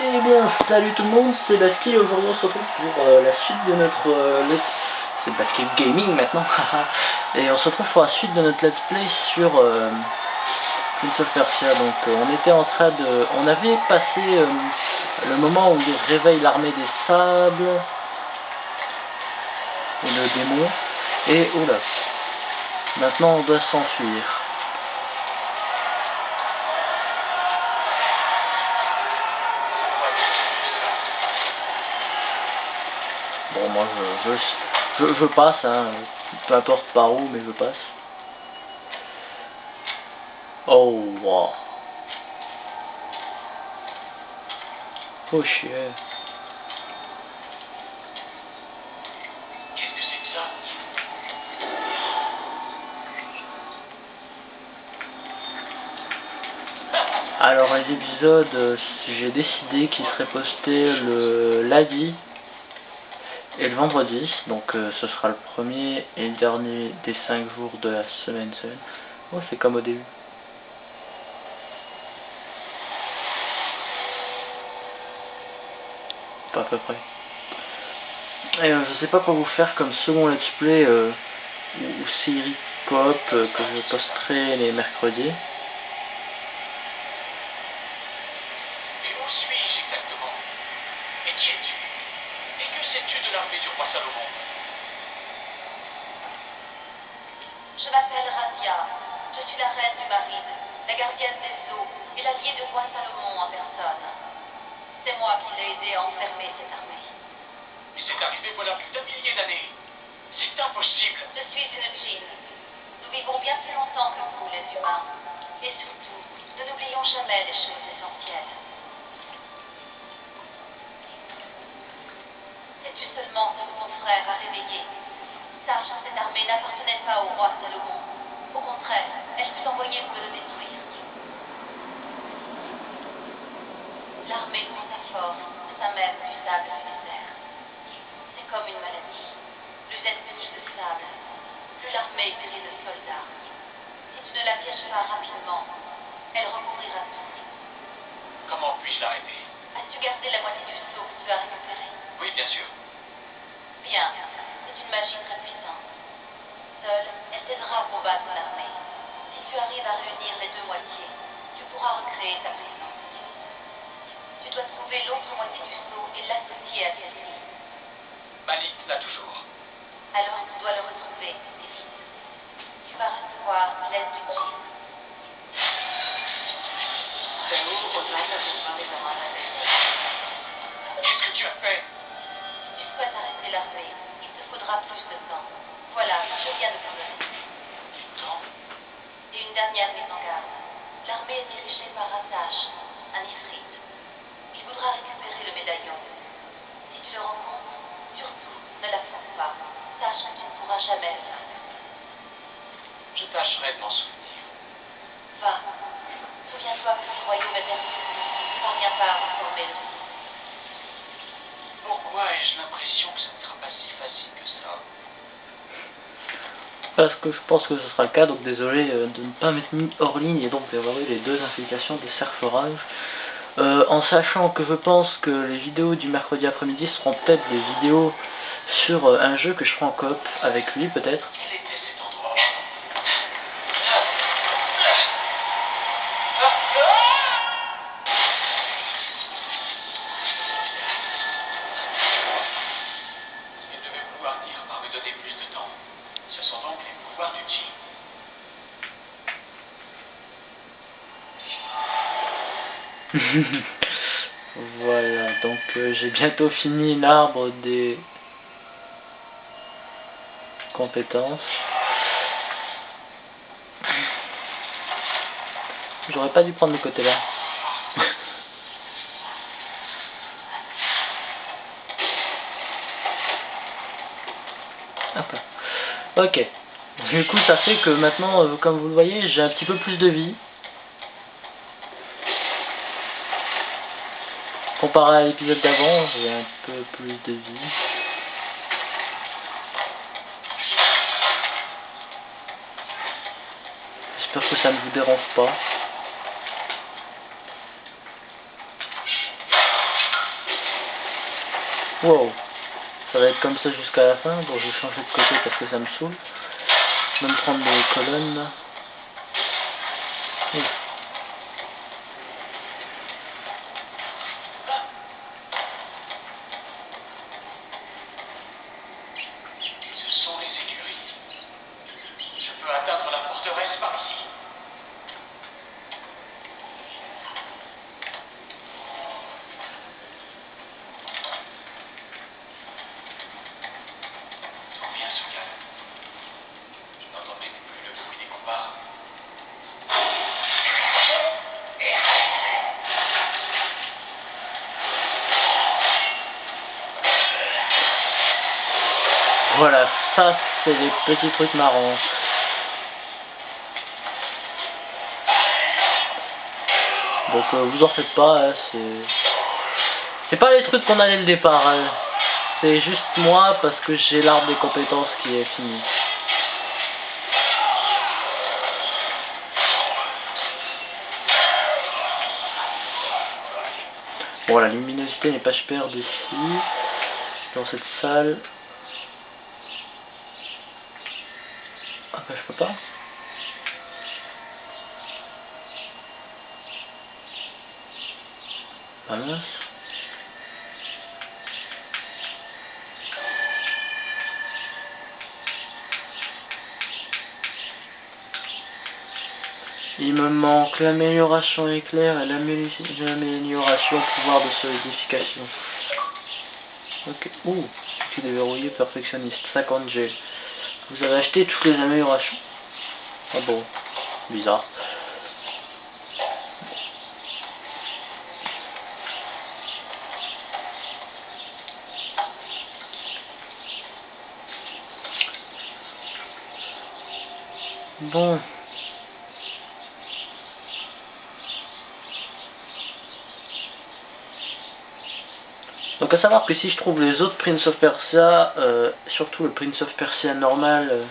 Et bien, salut tout le monde, c'est Basky. Aujourd'hui on se retrouve pour la suite de notre c'est Basky Gaming maintenant. Et on se retrouve pour la suite de notre let's play sur Prince of Persia. Donc on était en train de... On avait passé le moment où il réveille l'armée des sables et le démon. Et oula, maintenant on doit s'enfuir. Bon, moi je passe, hein, peu importe par où, mais je passe. Oh, wow. Oh, shit. Qu'est-ce que c'est que ça? Alors, les épisodes, j'ai décidé qu'ils seraient postés le lundi et le vendredi, donc ce sera le premier et le dernier des 5 jours de la semaine. Oh, c'est comme au début. Pas à peu près. Et je sais pas quoi vous faire comme second let's play ou série coop que je posterai les mercredis. Et où suis-je exactement? Et qui es-tu? Et que sais-tu de l'armée du roi Salomon? Je m'appelle Radia. Je suis la reine du marine, la gardienne des eaux et l'alliée du roi Salomon en personne. C'est moi qui l'ai aidé à enfermer cette armée. Mais c'est arrivé voilà plus d'un millier d'années. C'est impossible. Je suis une djinn. Nous vivons bien plus longtemps que vous, les humains. Et surtout, nous n'oublions jamais les choses essentielles. Sais-tu seulement ce que ton frère a réveillé? Sache que cette armée n'appartenait pas au roi Salomon. Au contraire, elle fut envoyée pour le détruire. L'armée prend sa force de sa même du sable du désert. C'est comme une maladie. Plus elle punit de sable, plus l'armée périt de soldats. Si tu ne la pièges pas rapidement, elle recouvrira tout. Comment puis-je l'arrêter? As-tu gardé la moitié du sceau que tu as récupéré? Oui, bien sûr. Bien, c'est une magie très puissante. Seule, elle t'aidera à combattre l'armée. Si tu arrives à réunir les deux moitiés, tu pourras recréer ta présence. Tu dois trouver l'autre moitié du sceau et l'associer à celle-ci. Malik l'a toujours. Alors tu dois le retrouver, et vite. Tu vas recevoir l'aide du djinn. Qu'est-ce que tu as fait? Si tu souhaites arrêter l'armée, il te faudra plus de temps. Voilà, je viens de te le dire. Du temps? Et une dernière mise en garde. L'armée est dirigée par Atash, un ifrit. Il voudra récupérer le médaillon. Si tu le rencontres, surtout, ne l'affronte pas. Sache que tu ne pourras jamais le vaincre. Je tâcherai de m'en souvenir. Va. Souviens-toi que le royaume est perdu. Ne parviens pas à reformer le sceau. Pourquoi ai-je l'impression que ce ne sera pas si facile que ça? Parce que je pense que ce sera le cas, donc désolé de ne pas m'être mis hors ligne et donc d'avoir eu les deux implications de cerf-orage. En sachant que je pense que les vidéos du mercredi après-midi seront peut-être des vidéos sur un jeu que je ferai en coop avec lui peut-être. Quel était cet endroit? Il devait pouvoir dire par me donner plus de temps. Ce sont donc les pouvoirs du djinn. Voilà, donc j'ai bientôt fini l'arbre des compétences. J'aurais pas dû prendre le côté là. Ok. Du coup ça fait que maintenant, comme vous le voyez, j'ai un petit peu plus de vie. Comparé à l'épisode d'avant, j'ai un peu plus de vie. J'espère que ça ne vous dérange pas. Wow. Ça va être comme ça jusqu'à la fin. Bon, je vais changer de côté parce que ça me saoule. Je vais me prendre des colonnes là. Oui. Ce sont les écuries. Je peux atteindre la forteresse par ici. D'où vient ce calme? Je n'entends même plus le bruit des combats. Voilà, ça c'est des petits trucs marrants. Donc vous en faites pas, hein, c'est pas les trucs qu'on a dès le départ. Hein. C'est juste moi parce que j'ai l'arbre des compétences qui est fini. Bon, la luminosité n'est pas super d'ici, dans cette salle. Ah bah je peux pas. Ah mince. Il me manque l'amélioration éclair et l'amélioration pouvoir de solidification. Ok. Ouh, outil déverrouillé perfectionniste 50G. Vous avez acheté toutes les améliorations? Ah bon, bizarre. Bon. Donc à savoir que si je trouve les autres Prince of Persia, surtout le Prince of Persia normal,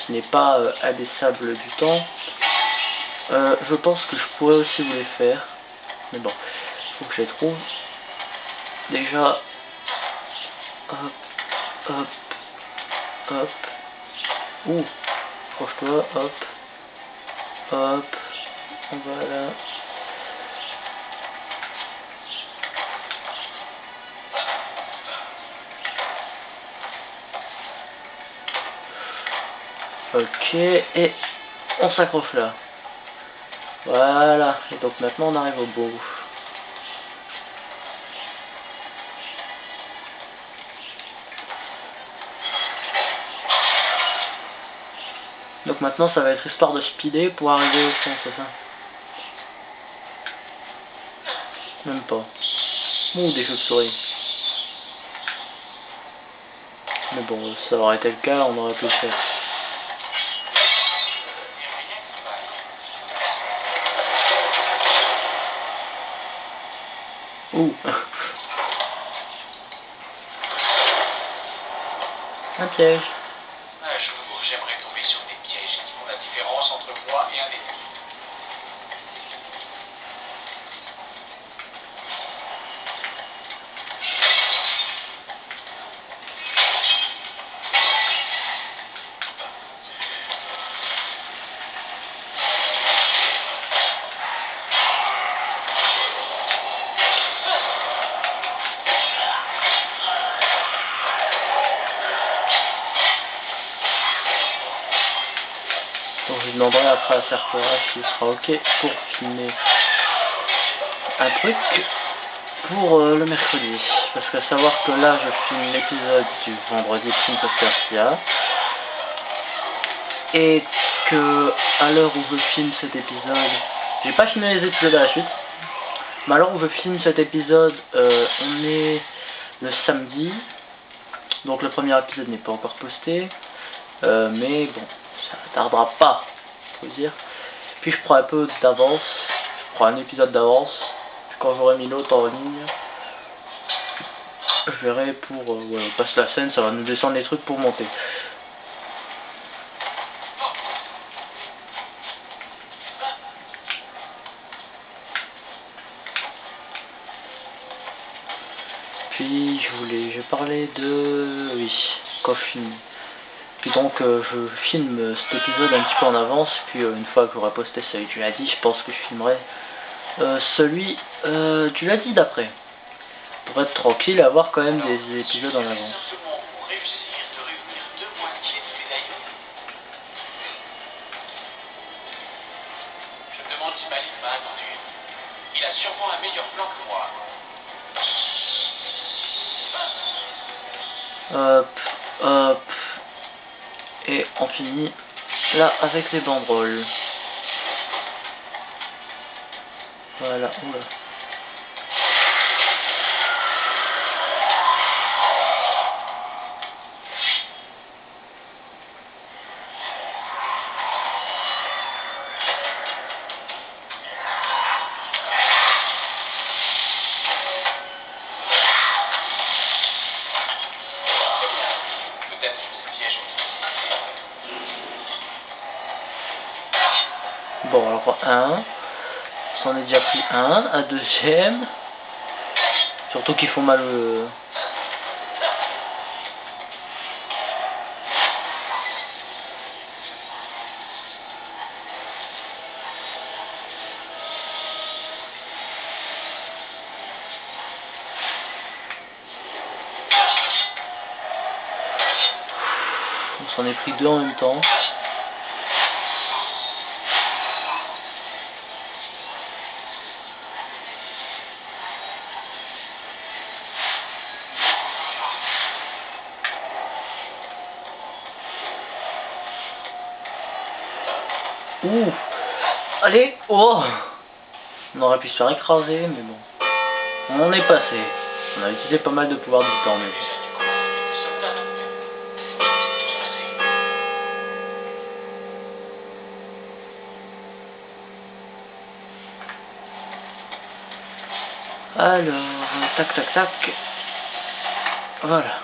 qui n'est pas à des sables du temps, je pense que je pourrais aussi vous les faire. Mais bon, faut que je les trouve. Déjà, hop, hop, hop. Ouh, franchement, hop, hop, voilà. Ok, et on s'accroche là. Voilà, et donc maintenant on arrive au bout. Donc maintenant ça va être histoire de speeder pour arriver au fond, c'est ça? Même pas. Ouh, des chauves-souris. Mais bon, ça aurait été le cas, on aurait pu le faire. Ouh. Un piège. Un jour, j'aimerais tomber sur des pièges qui font la différence entre moi et un ennemi. Donc je demanderai après à Serpora s'il sera ok pour filmer un truc pour le mercredi. Parce qu'à savoir que là je filme l'épisode du vendredi Prince of Persia. Et que à l'heure où je filme cet épisode, j'ai pas filmé les épisodes à la suite. Mais à l'heure où je filme cet épisode, on est le samedi. Donc le premier épisode n'est pas encore posté. Mais bon, ça ne tardera pas, faut dire. Puis je prends un peu d'avance, je prends un épisode d'avance. Puis quand j'aurai mis l'autre en ligne, je verrai pour ouais, on passe la scène, ça va nous descendre les trucs pour monter. Puis je parlais de... Oui, quand je filme. Puis donc je filme cet épisode un petit peu en avance, puis une fois que j'aurai posté celui du lundi, je pense que je filmerai celui du lundi d'après. Pour être tranquille et avoir quand même des épisodes en avance. Simplement pour réussir de réunir deux moitiés du médaillon. Je me demande si Malik m'a attendu. Il a sûrement un meilleur plan que moi. Hop, hop. Et on finit là avec les banderoles. Voilà, oula. Peut-être que ce piège Bon, alors un. J'en ai déjà pris un. Un deuxième. Surtout qu'ils font mal. On s'en est pris deux en même temps. Ouh. Allez. Oh. On aurait pu se faire écraser, mais bon. On en est passé. On a utilisé pas mal de pouvoir du temps, mais bon. Alors, tac tac tac. Voilà.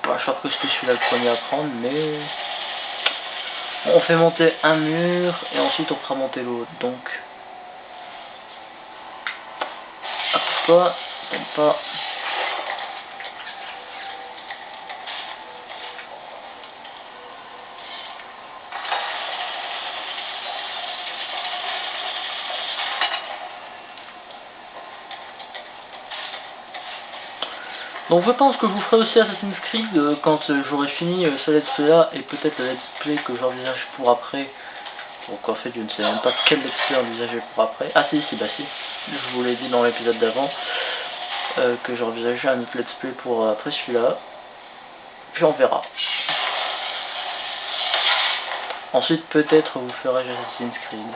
Bon, je crois que c'était celui-là le premier à prendre, mais... On fait monter un mur et ensuite on fera monter l'autre, donc... Hop, toi, t'aimes pas... Donc je pense que je vous ferai aussi Assassin's Creed quand j'aurai fini ce let's play là et peut-être le let's play que j'envisage pour après. Donc en fait je ne sais même pas quel let's play envisager pour après. Ah si, bah si, je vous l'ai dit dans l'épisode d'avant que j'envisageais un autre let's play pour après celui-là. Puis on verra. Ensuite peut-être vous ferai Assassin's Creed.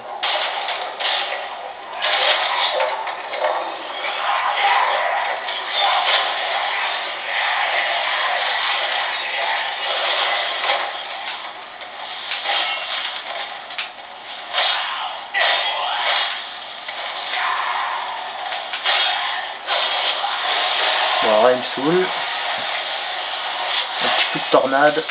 Bon, alors là, il me saoule. Un petit coup de tornade.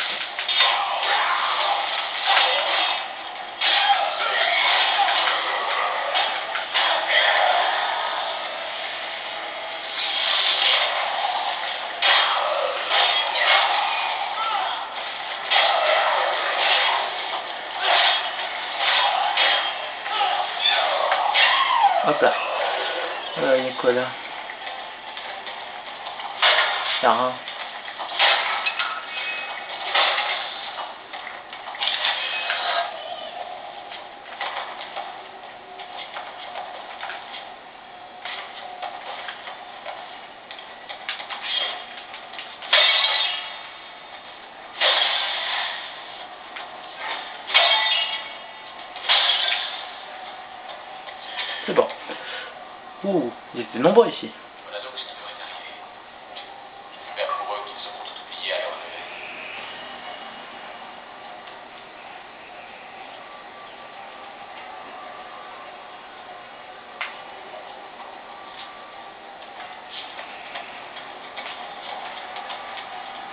Hop là. Il y a quoi là? Y'a rien. C'est bon. Ouh, ils étaient nombreux ici. Voilà donc ce qui devrait arriver. J'espère pour eux qu'ils auront tout oublié à leur réveil.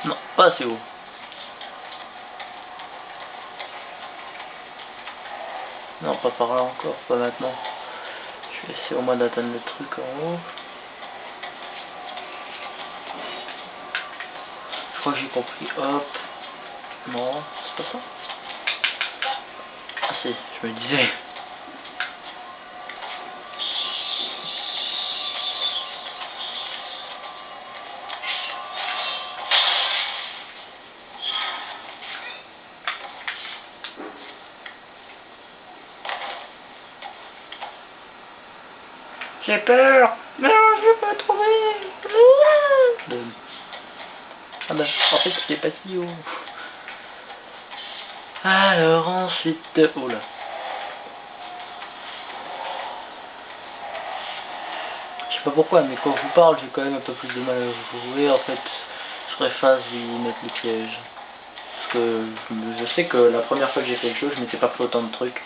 Non, pas assez haut. Non, pas par là encore, pas maintenant. Je vais essayer au moins d'atteindre le truc en haut. Je crois que j'ai compris. Hop. Non, c'est pas ça. Ah si, je me disais. J'ai peur. Non, je vais pas trouver. Bon. Ah bah, en fait, c'était pas si haut. Alors ensuite, oh là. Je sais pas pourquoi, mais quand je vous parle, j'ai quand même un peu plus de mal à vous trouver. En fait, je ferais face d'y mettre le piège. Parce que je sais que la première fois que j'ai fait le jeu, je m'étais pas fait autant de trucs.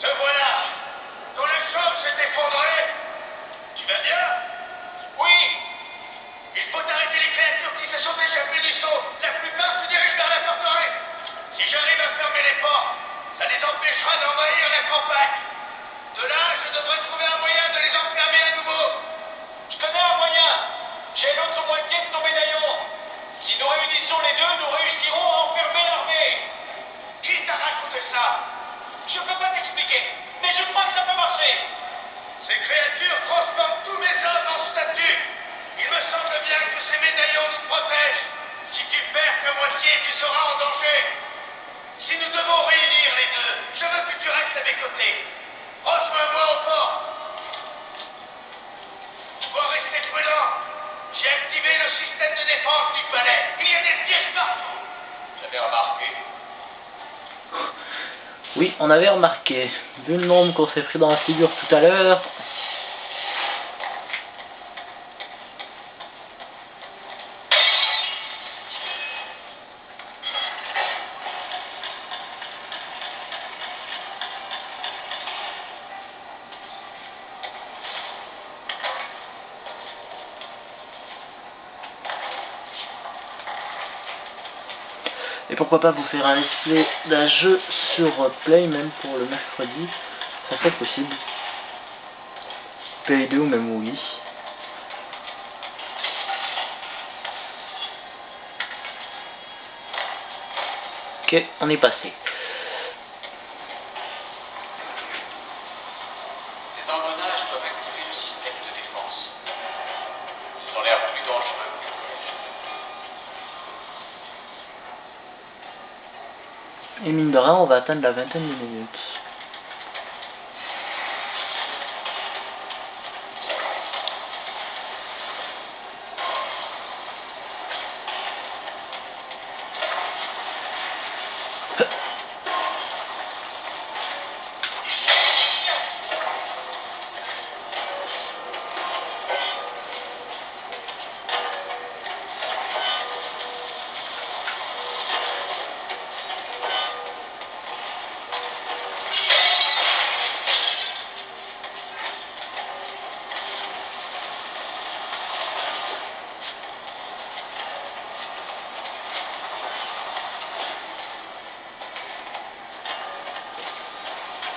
Te voilà! Ton le sol s'est effondré! Tu vas bien? Oui! Il faut arrêter les créatures qui se sont échappées du saut! La plupart se dirigent vers la forteresse! Si j'arrive à fermer les portes, ça les empêchera d'envahir la campagne! De là, je devrais trouver un moyen de les enfermer à nouveau! Je connais un moyen! J'ai l'autre moitié de ton médaillon! Si nous réunissons les deux, nous réussirons à enfermer l'armée! Qui t'a raconté ça? Je peux pas t'expliquer, mais je crois que ça peut marcher. Ces créatures transforment tous mes hommes en statues. Il me semble bien que ces médaillons nous protègent. Si tu perds ta moitié, tu seras en danger. Si nous devons réunir les deux, je veux que tu restes à mes côtés. Rejoins-moi au port. Tu dois rester prudent. J'ai activé le système de défense du palais. Il y a des pièges partout. J'avais remarqué. Oui, on avait remarqué, vu le nombre qu'on s'est pris dans la figure tout à l'heure. Et pourquoi pas vous faire un let's play d'un jeu sur Play, même pour le mercredi, ça serait possible. Play 2 ou même oui. Ok, on est passé. Les engrenages doivent activer le système de défense. Ils ont l'air plus dangereux que le piège. Et mine de rien, on va atteindre la vingtaine de minutes.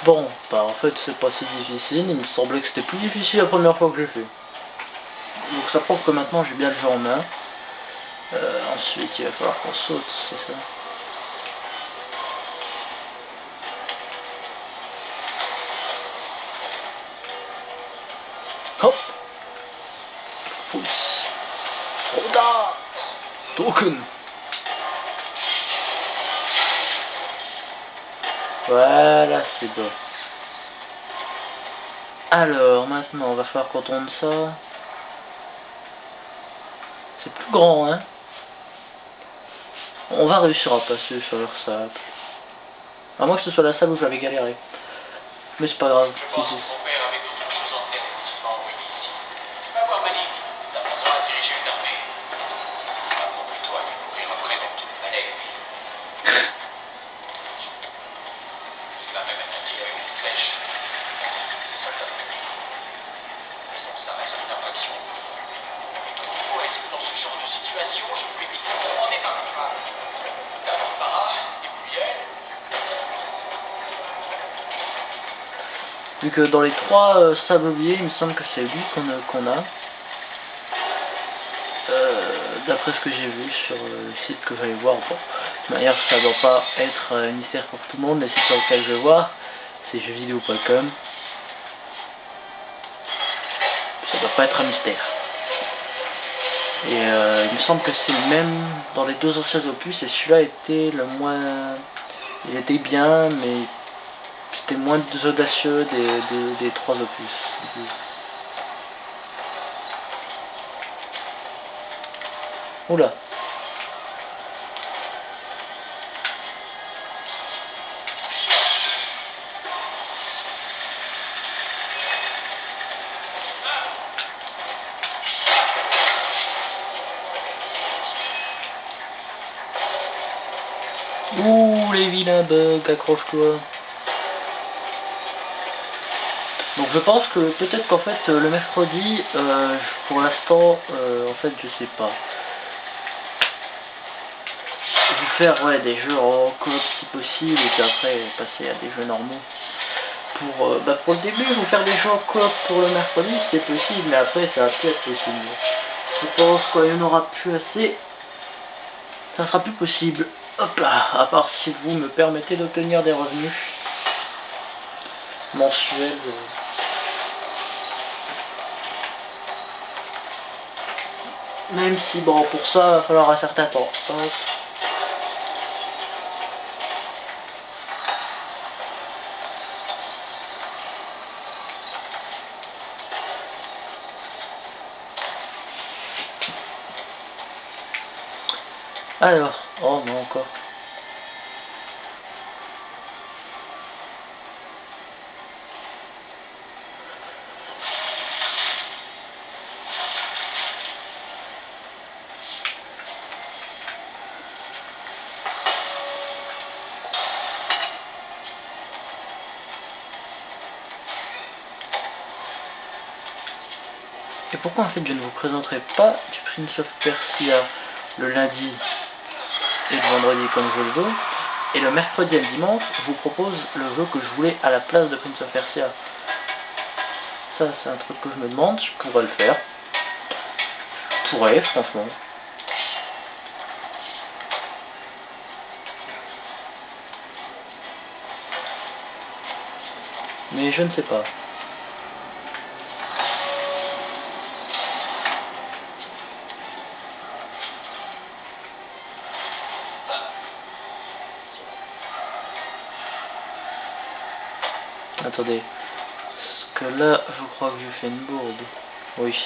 Bon, bah en fait c'est pas si difficile, il me semblait que c'était plus difficile la première fois que j'ai fait. Donc ça prouve que maintenant j'ai bien le jeu en main. Ensuite il va falloir qu'on saute, c'est ça. Hop, pouce, Roda, token. Voilà, c'est bon. Alors, maintenant, on va falloir qu'on tourne ça. C'est plus grand, hein. On va réussir à passer sur leur sable. À moins que ce soit la salle où j'avais galéré. Mais c'est pas grave. Je pense que mon père avait d'autres choses en tête quand il m'a envoyé ici. Tu vas voir Malik, t'apprendras à diriger une armée. Apprends plutôt à lui courir après dans tout le palais. Tu vas même attaquer avec une flèche. Les soldats publics. Mais bon, ça reste une infraction. Mais comment est-ce que dans ce genre de situation, je peux éviter de m'en débarrasser? Vu que dans les 3 sables oubliés, il me semble que c'est lui qu'on a. D'après ce que j'ai vu sur le site que j'allais voir. Bon, de toute manière, ça doit pas être un mystère pour tout le monde. Les sites sur lesquels je vais voir, c'est jeuxvideo.com. Ça doit pas être un mystère. Et il me semble que c'est le même dans les 2 anciens opus, et celui-là était le moins... Il était bien, mais c'était moins audacieux des 3 opus. Oula. Ouh, les vilains bugs, accroche-toi. Donc je pense que peut-être qu'en fait le mercredi, pour l'instant, en fait je sais pas. Je vais faire des jeux en coop si possible et puis après passer à des jeux normaux. Pour le début, je vais faire des jeux en coop pour le mercredi si c'est possible, mais après ça va plus être possible. Je pense qu'il n'y en aura plus assez. Ça sera plus possible. Hop là, à part si vous me permettez d'obtenir des revenus mensuels. Même si bon, pour ça, il va falloir un certain temps. Alors, oh non encore. Et pourquoi en fait je ne vous présenterai pas du Prince of Persia le lundi et le vendredi comme je le veux, et le mercredi et le dimanche je vous propose le jeu que je voulais à la place de Prince of Persia. Ça c'est un truc que je me demande, je pourrais le faire. Je pourrais, franchement. Mais je ne sais pas. Attendez. Parce que là, je crois que j'ai fait une bourde. Oui.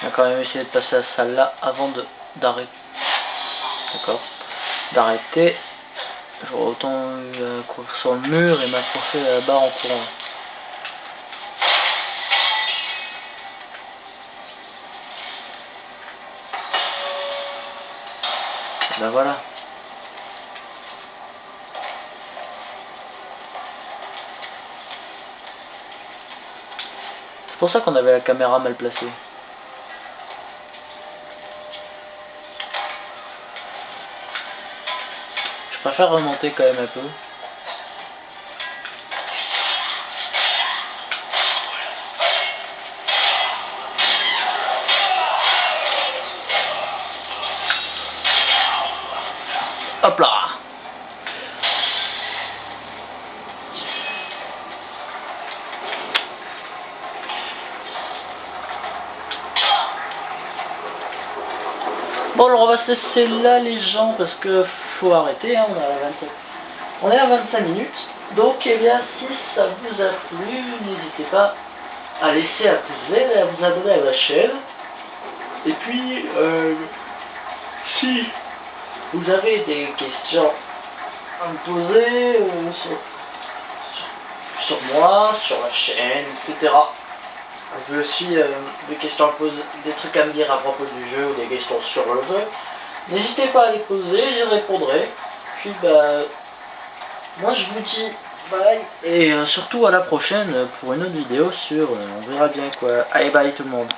On va quand même essayer de passer à celle-là avant d'arrêter. D'accord. D'arrêter. J'aurais autant eu à courir sur le mur et m'accrocher à la barre en courant. Et ben voilà. C'est pour ça qu'on avait la caméra mal placée. Je préfère remonter quand même un peu. Hop là! Bon alors on va se laisser là les gens parce que faut arrêter, hein, on est à 25 minutes. Donc eh bien si ça vous a plu, n'hésitez pas à laisser un pouce vert et à vous abonner à la chaîne. Et puis si vous avez des questions à me poser sur moi, sur la chaîne, etc. Vous avez aussi des questions à poser, des trucs à me dire à propos du jeu ou des questions sur le jeu. N'hésitez pas à les poser, j'y répondrai. Puis bah, moi je vous dis bye et surtout à la prochaine pour une autre vidéo sur, on verra bien quoi. Allez bye tout le monde.